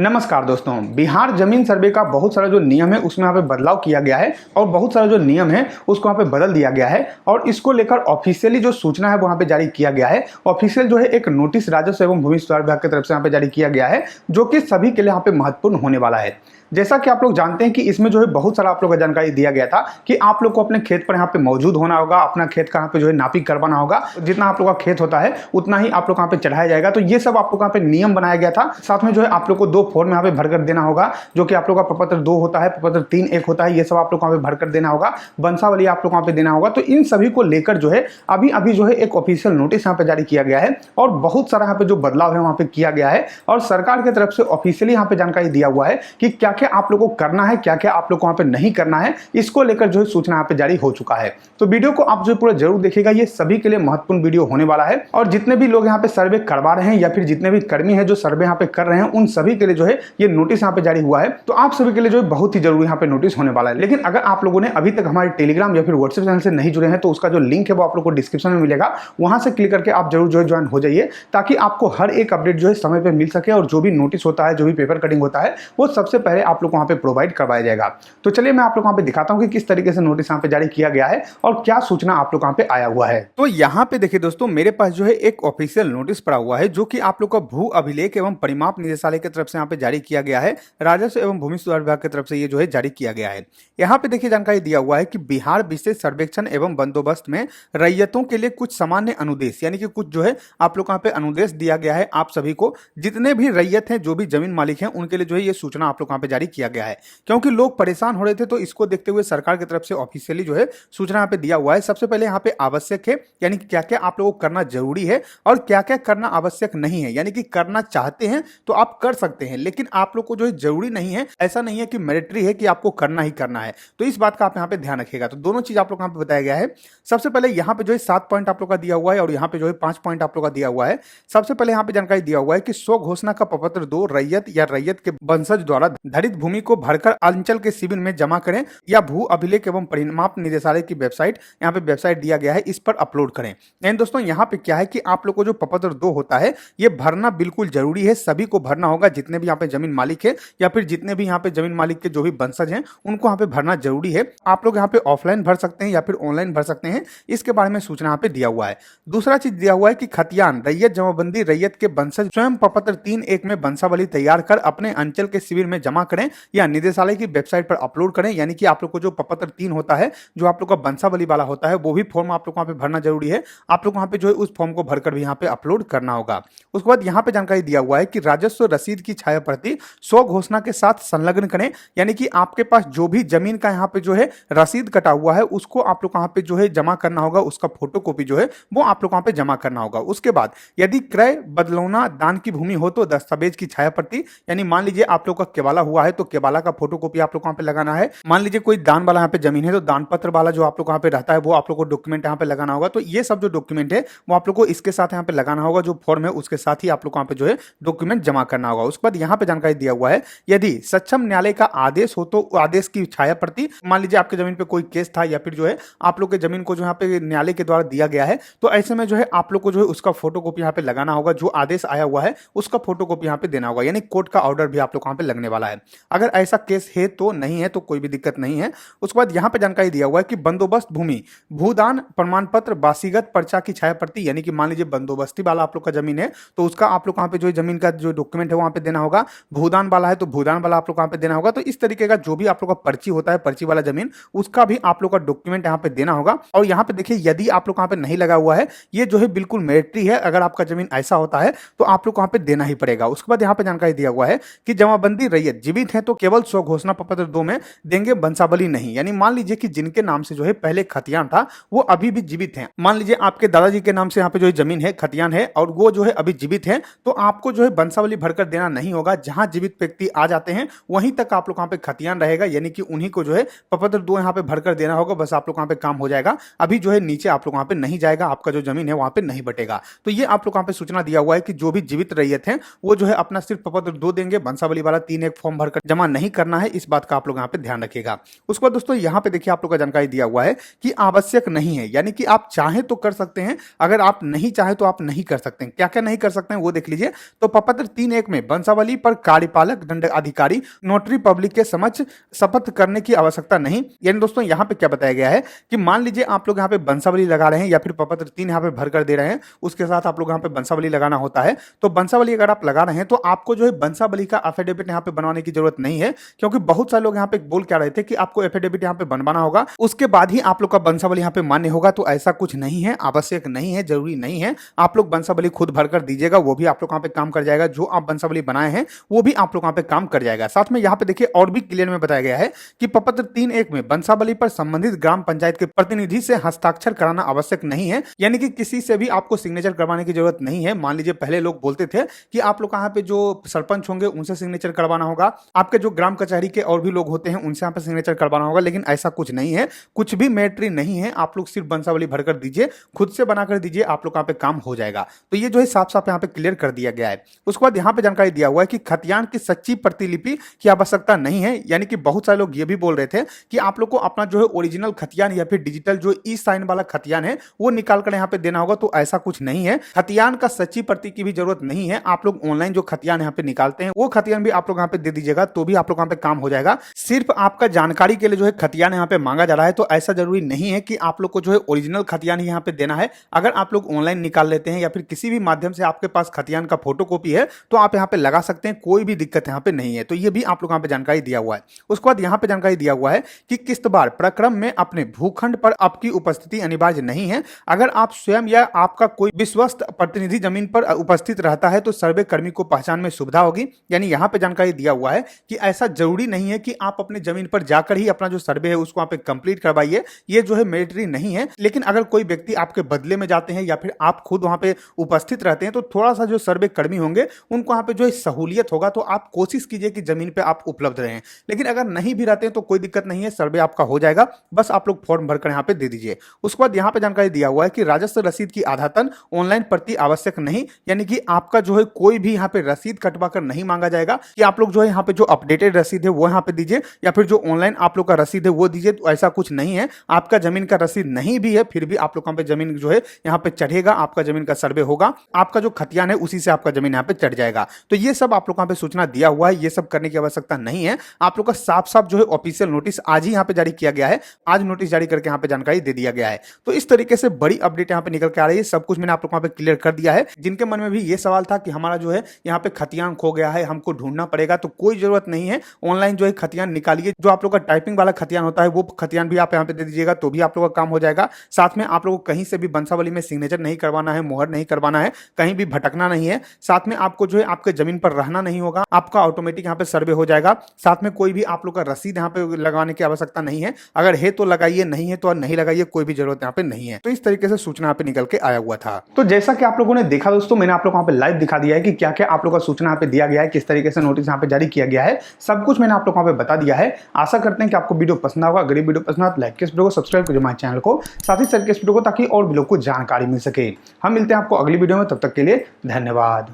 नमस्कार दोस्तों, बिहार जमीन सर्वे का बहुत सारा जो नियम है उसमें यहाँ पे बदलाव किया गया है और बहुत सारा जो नियम है उसको यहाँ पे बदल दिया गया है और इसको लेकर ऑफिशियली जो सूचना है वो यहाँ पे जारी किया गया है। ऑफिशियल जो है एक नोटिस राजस्व एवं भूमि सुधार विभाग की तरफ से यहाँ पे जारी किया गया है, जो कि सभी के लिए यहाँ पे महत्वपूर्ण होने वाला है। जैसा कि आप लोग जानते हैं कि इसमें जो है बहुत सारा आप लोग को जानकारी दिया गया था कि आप लोग को अपने खेत पर यहाँ पे मौजूद होना होगा, अपना खेत का यहाँ पे जो है नापी करवाना होगा, जितना आप लोग का खेत होता है उतना ही आप लोग यहाँ पे चढ़ाया जाएगा। तो ये सब आप लोग यहाँ पे नियम बनाया गया था। साथ में जो है आप लोग को 2 फॉर्म यहाँ पे भरकर देना होगा, जो कि आप लोग का प्रपत्र 2 होता है, प्रपत्र 3 1 होता है। ये सब आप लोग यहाँ पे भरकर देना होगा, वंशावली आप लोग यहाँ पे देना होगा। तो इन सभी को लेकर जो है अभी जो है एक ऑफिशियल नोटिस यहाँ पे जारी किया गया है और बहुत सारा यहाँ पे जो बदलाव है वहाँ पे किया गया है और सरकार की तरफ से ऑफिशियली यहाँ पे जानकारी दिया हुआ है कि क्या क्या आप लोग को करना है, क्या क्या आप लोग को वहां पे नहीं करना है। इसको लेकर जो है सूचना यहाँ पे जारी हो चुका है। तो वीडियो को आप जो पूरा जरूर देखिएगा, ये सभी के लिए महत्वपूर्ण वीडियो होने वाला है और जितने भी लोग यहाँ पे सर्वे करवा रहे हैं या फिर जितने भी कर्मी हैं जो सर्वे यहाँ पे कर रहे हैं, उन सभी के लिए जो है ये नोटिस यहाँ पे जारी हुआ है। तो आप सभी के लिए जो है बहुत ही जरूरी यहाँ पे नोटिस होने वाला है। लेकिन अगर आप लोगों ने अभी तक हमारे टेलीग्राम या फिर व्हाट्सएप चैनल से नहीं जुड़े हैं तो उसका जो लिंक है वो आप लोग को डिस्क्रिप्शन में मिलेगा, वहां से क्लिक करके आप जरूर जो है ज्वाइन हो जाइए, ताकि आपको हर एक अपडेट जो है समय पे मिल सके और जो भी नोटिस होता है, जो भी पेपर कटिंग होता है, वो सबसे पहले आप लोग को वहां पे प्रोवाइड करवाया जाएगा। तो चलिए मैं आप लोग वहां पे दिखाता हूं कि किस तरीके से नोटिस यहाँ पे जारी किया गया है और क्या सूचना आप लोग वहां पे आया हुआ है। तो यहाँ पे देखिए दोस्तों, मेरे पास जो है एक ऑफिशियल नोटिस पड़ा हुआ है, जो कि आप लोग का भू अभिलेख एवं परिमाप निदेशालय की तरफ से यहाँ पे जारी किया गया है। राजस्व एवं भूमि सुधार विभाग की तरफ से ये जो है जारी किया गया है। यहाँ पे देखिए जानकारी दिया हुआ है कि बिहार विशेष सर्वेक्षण एवं बंदोबस्त में रैयतों के लिए कुछ सामान्य अनुदेश, यानी कि कुछ जो है आप लोग यहाँ पे अनुदेश दिया गया है। आप सभी को जितने भी रैयत हैं, जो भी जमीन मालिक हैं, उनके लिए जो है ये सूचना आप लोग यहाँ पे जारी किया गया है, क्योंकि लोग परेशान हो रहे थे। तो इसको देखते हुए सरकार की तरफ से ऑफिशियली जो है सूचना यहाँ पे दिया हुआ है। सबसे पहले यहाँ पे आवश्यक है, यानी कि क्या क्या आप लोगों को करना जरूरी है और क्या क्या करना आवश्यक नहीं है। यानी कि करना चाहते हैं तो आप कर सकते हैं, लेकिन आप लोग को जो है जरूरी नहीं है। ऐसा नहीं है कि मैंडेटरी है कि आपको करना ही करना है। तो इस बात का आप यहाँ पे ध्यान रखिएगा। तो दोनों चीज आप लोग यहाँ पे बताया गया है। सबसे पहले यहाँ पे जो है 7 पॉइंट आप लोग का दिया हुआ है और यहाँ पे जो है 5 पॉइंट आप लोग का दिया हुआ है। सबसे पहले यहाँ पे जानकारी दिया हुआ है कि स्व घोषणा का प्रपत्र 2 रैयत या रैयत के वंशज द्वारा धरित भूमि को भरकर अंचल के शिविर में जमा करें या भू अभिलेख एवं परिमाप निदेशालय की वेबसाइट, यहाँ पे वेबसाइट दिया गया है, इस पर अपलोड करें। एंड दोस्तों यहाँ पे क्या है कि आप लोग को जो प्रपत्र 2 होता है ये भरना बिल्कुल जरूरी है। सभी को भरना होगा, जितने भी यहाँ पे जमीन मालिक है या फिर जितने भी यहाँ पे जमीन मालिक के जो भी वंशज हैं, उनको यहाँ पे भरना जरूरी है। आप लोग यहाँ पे ऑफलाइन भर सकते हैं या फिर ऑनलाइन भर सकते हैं, इसके बारे में सूचना यहाँ पे दिया हुआ है। दूसरा चीज दिया हुआ है कि खतियान रैयत जमाबंदी रैयत के वंशज स्वयं प्रपत्र 3 1 में वंशावली तैयार कर अपने अंचल के शिविर में जमा करें या निदेशालय की वेबसाइट पर अपलोड करें। यानी कि आप लोग को जो प्रपत्र 3 होता है, जो आप लोग का वंशावली वाला होता है, वो भी फॉर्म आप लोग वहां पे भरना जरूरी है। आप लोग वहां पे जो है उस फॉर्म को भरकर भी यहाँ पे अपलोड करना होगा। उसके बाद यहाँ पे जानकारी दिया हुआ है कि राजस्व रसीद की छाया प्रति स्व घोषणा के साथ संलग्न करें। यानी कि आपके पास जो भी जमीन का यहाँ पे जो है रसीद कटा हुआ है, उसको आप लोग वहां पे जो है जमा करना होगा। उसका फोटोकॉपी जो है वो आप लोग वहां पे जमा करना होगा। उसके बाद यदि क्रय बदलौना दान की भूमि हो तो दस्तावेज की छाया प्रति, यानी मान लीजिए आप लोग का केवाला हुआ है तो केवाला का फोटोकॉपी आप लोग वहां पे लगाना है। मान लीजिए कोई दान वाला यहाँ पे जमीन है तो दान पत्र वाला जो आप लोग यहाँ पे रहता है वो आप लोग को डॉक्यूमेंट यहाँ पे लगाना होगा। तो ये सब जो डॉक्यूमेंट है वो आप लोग को इसके साथ यहाँ पे लगाना होगा। जो फॉर्म है उसके साथ ही आप लोग यहाँ पे जो है डॉक्यूमेंट जमा करना होगा। उसके बाद यहाँ पे जानकारी दिया हुआ है, यदि सक्षम न्यायालय का आदेश हो तो आदेश की छाया प्रति, मान लीजिए आपके जमीन पे कोई केस था या फिर जो है आप लोग के जमीन को जो यहाँ पे न्यायालय के द्वारा दिया गया है, तो ऐसे में जो है आप लोग को जो है उसका फोटोकॉपी यहाँ पे लगाना होगा। जो आदेश आया हुआ है उसका फोटोकॉपी यहाँ पे देना होगा, यानी कोर्ट का ऑर्डर भी आप लोग वहां पे लगने वाला है। अगर ऐसा केस है तो नहीं है तो कोई भी दिक्कत नहीं है। उसके बाद यहाँ पे जानकारी दिया हुआ है कि बंदोबस्त भूमि भूदान प्रमाण पत्र वासीगत पर्चा की छाया प्रति, यानी कि मान लीजिए बंदोबस्ती वाला आप लोग का जमीन है तो उसका आप लोग वहां पे जो जमीन का जो डॉक्यूमेंट है वहां पे देना होगा। भूदान वाला है तो भूदान वाला आप लोग वहां पे देना होगा। तो इस तरीके का जो भी आप लोग का पर्ची होता है, पर्ची वाला जमीन, उसका भी आप लोग का डॉक्यूमेंट यहाँ पे देना होगा। और यहाँ पे देखिए, यदि आप लोग वहां पे नहीं लगा हुआ है, ये जो है बिल्कुल मैंडेटरी है। अगर आपका जमीन ऐसा होता है तो आप लोग वहां पे देना ही पड़ेगा। उसके बाद यहाँ पे जानकारी दिया हुआ है कि जमाबंदी रैयत जीवित है तो केवल स्व घोषणा प्रपत्र 2 में देंगे, वंशावली नहीं। यानी मान लीजिए कि जिनके नाम से जो है पहले खतियान था वो अभी भी जीवित हैं। मान लीजिए आपके दादाजी के नाम से यहाँ पे जो है जमीन है, खतियान है, और वो जो है अभी जीवित है, तो आपको जो है वंशावली भरकर देना नहीं होगा। जहां जीवित व्यक्ति आ जाते हैं वहीं तक आप लोग वहां पे खतियान रहेगा, यानी कि उन्हीं को जो है प्रपत्र 2 यहाँ पे भरकर देना होगा। बस आप लोग वहां पे काम हो जाएगा। अभी जो है नीचे आप लोग वहां पे नहीं जाएगा, आपका जो जमीन है वहां पे नहीं बटेगा। तो ये आप लोग वहां पे सूचना दिया हुआ है कि जो भी जीवित रैयत हैं वो जो है अपना सिर्फ प्रपत्र 2 देंगे, वंशावली वाला 3 1 फॉर्म भरकर जमा नहीं करना है। इस बात का आप लोग यहाँ पे ध्यान रखिएगा। उसके बाद दोस्तों यहाँ पे देखिए आप लोग का जानकारी दिया हुआ है कि आवश्यक नहीं है, यानी कि आप चाहें तो कर सकते हैं, अगर आप नहीं चाहें तो आप नहीं कर सकते हैं। क्या क्या नहीं कर सकते हैं वो देख लीजिए। तो प्रपत्र 3 1 में वंशावली बंसावली पर कार्यपालक दंडाधिकारी नोटरी पब्लिक के समक्ष शपथ करने की आवश्यकता नहीं। यानी दोस्तों यहाँ पे क्या बताया गया है कि मान लीजिए आप लोग यहाँ पे बंसावली लगा रहे हैं या फिर प्रपत्र 3 यहाँ पे भर कर दे रहे हैं, उसके साथ आप लोग यहाँ पे बंसावली लगाना होता है। तो बंसावली अगर आप लगा रहे हैं तो आपको जो है बंसावली का एफिडेविट यहाँ पे बनवाने की जरूरत नहीं है, क्योंकि बहुत सारे लोग यहाँ पे बोल क्या रहे थे कि आपको एफिडेविट यहाँ पे बनवाना होगा, उसके बाद ही आप लोग का बंसावली यहाँ पे मान्य होगा। तो ऐसा कुछ नहीं है, आवश्यक नहीं है, जरूरी नहीं है। आप लोग बंसावली खुद भर कर दीजिएगा, वो भी आप लोग यहाँ पे काम कर जाएगा। जो आप बंसावली बनाए हैं वो भी आप लोग यहाँ पे काम कर जाएगा। साथ में यहाँ पे देखिए और भी क्लियर में बताया गया है कि प्रपत्र 3.1 में बंसावली पर संबंधित ग्राम पंचायत के प्रतिनिधि से हस्ताक्षर कराना आवश्यक नहीं है। यानी कि किसी से भी आपको सिग्नेचर करवाने की जरूरत नहीं है। मान लीजिए पहले लोग बोलते थे कि आप लोग यहाँ पे जो सरपंच होंगे उनसे सिग्नेचर करवाना होगा, आपके जो ग्राम कचहरी के और भी लोग होते हैं उनसे यहाँ पे सिग्नेचर करवाना होगा, लेकिन ऐसा कुछ नहीं है, कुछ भी मैटरी नहीं है। आप लोग सिर्फ बंसावली भरकर दीजिए, खुद से बना कर दीजिए, आप लोग यहाँ पे काम हो जाएगा। तो ये जो है साफ साफ यहाँ पे क्लियर कर दिया गया है। उसके बाद यहाँ पे जानकारी दिया हुआ है कि खतियान की सच्ची प्रतिलिपि की आवश्यकता नहीं है। यानी कि बहुत सारे लोग ये भी बोल रहे थे कि आप लोग को अपना जो है ओरिजिनल खतियान या फिर डिजिटल जो ई साइन वाला खतियान है वो निकाल कर यहाँ पे देना होगा। तो ऐसा कुछ नहीं है, खतियान का सच्ची प्रति की भी जरूरत नहीं है। आप लोग ऑनलाइन जो खतियान यहाँ पे निकालते हैं वो खतियान भी आप लोग यहाँ पे दे दीजिएगा, तो भी आप लोग यहाँ पे काम हो जाएगा। सिर्फ आपका जानकारी के लिए जो है खतियान यहाँ पे मांगा जा रहा है। तो ऐसा जरूरी नहीं है कि आप लोग को जो है ओरिजिनल खतियान ही यहाँ पे देना है। अगर आप लोग ऑनलाइन निकाल लेते हैं या फिर किसी भी माध्यम से आपके पास खतियान का फोटोकॉपी है तो आप यहाँ पे लगा सकते हैं, कोई भी दिक्कत यहाँ पे नहीं है। तो ये भी आप लोग यहाँ पे जानकारी दिया हुआ है। उसके बाद यहाँ पे जानकारी दिया हुआ है कि किस्तबार प्रक्रम में अपने भूखंड पर आपकी उपस्थिति अनिवार्य नहीं है। अगर आप स्वयं या आपका कोई विश्वस्त प्रतिनिधि जमीन पर उपस्थित रहता है तो सर्वे कर्मी को पहचान में सुविधा होगी। यानी यहाँ पे जानकारी दिया हुआ है कि ऐसा जरूरी नहीं है कि आप अपने जमीन पर जाकर ही अपना जो सर्वे है उसको वहां पे कंप्लीट करवाइए, ये जो है मैंडेटरी नहीं है। लेकिन अगर कोई व्यक्ति आपके बदले में जाते हैं या फिर आप खुद वहां पे उपस्थित रहते हैं तो थोड़ा सा जो सर्वे कर्मी होंगे उनको वहां पे जो है सहूलियत होगा। तो आप कोशिश कीजिए कि जमीन पे आप उपलब्ध रहें। लेकिन अगर नहीं भी रहते हैं तो कोई दिक्कत नहीं है, सर्वे आपका हो जाएगा, बस आप लोग फॉर्म भरकर यहाँ पे दे दीजिए। उसके बाद यहाँ पे जानकारी दिया हुआ है कि राजस्व रसीद की आधातन ऑनलाइन प्रति आवश्यक नहीं। यानी कि आपका जो है कोई भी यहाँ पे रसीद कटवा कर नहीं मांगा जाएगा कि आप लोग जो है यहाँ पे जो अपडेटेड रसीद है वो यहाँ पे दीजिए या फिर जो ऑनलाइन आप लोग का रसीद है वो दीजिए। तो ऐसा कुछ नहीं है। आपका जमीन का रसीद नहीं भी है फिर भी आप लोग यहाँ पे जमीन जो है यहाँ पे चढ़ेगा, आपका जमीन का सर्वे होगा, आपका जो खतियान है उसी से आपका जमीन यहाँ पे चढ़ जाएगा। तो ये सब आप लोग यहाँ पे सूचना दिया हुआ है, ये सब करने की आवश्यकता नहीं है। आप लोग का साफ साफ जो है ऑफिशियल नोटिस आज ही यहाँ पे जारी किया गया है, आज नोटिस जारी करके यहाँ पे जानकारी दे दिया गया है। तो इस तरीके से बड़ी अपडेट यहाँ पे निकल के आ रही है। सब कुछ मैंने आप लोग यहाँ पे क्लियर कर दिया है। जिनके मन में भी ये सवाल था कि हमारा जो है यहाँ पे खतियान खो गया है, हमको ढूंढना पड़ेगा, तो कोई जरूरत नहीं है। ऑनलाइन जो है खतियान निकालिए, जो आप लोग का टाइपिंग वाला खतियान होता है वो खतियान भी आप यहाँ पे दे दीजिएगा, तो भी आप लोग का काम हो जाएगा। साथ में आप लोगों को कहीं से भी बंसावली में सिग्नेचर नहीं करवाना है, मोहर नहीं करवाना है, कहीं भी भटकना नहीं है। साथ में आपको जो है आपके जमीन पर रहना नहीं होगा, आपका ऑटोमेटिक यहाँ पे सर्वे हो जाएगा। साथ में कोई भी आप लोग का रसीद यहाँ पे लगाने की आवश्यकता नहीं है। अगर है तो लगाइए, नहीं है तो नहीं लगाइए, कोई भी जरूरत यहाँ पे नहीं है। तो इस तरीके से सूचना यहाँ पे निकल के आया हुआ था। तो जैसा कि आप लोगों ने देखा दोस्तों, मैंने आप लोग यहाँ पे लाइव दिखा दिया है कि क्या क्या आप लोग का सूचना यहाँ पे दिया गया है, किस तरीके से नोटिस यहाँ पे जारी किया गया है, सब कुछ मैंने आप लोग यहाँ पे बता दिया है। आशा करते हैं कि आपको वीडियो पसंद होगा। अगर वीडियो पसंद है तो लाइक के वीडियो को, सब्सक्राइब करिए हमारे चैनल को, साथ ही शेयर के वीडियो को, ताकि और भी लोग को जानकारी मिल सके। हम मिलते हैं आपको अगली वीडियो में, तब तक के लिए धन्यवाद।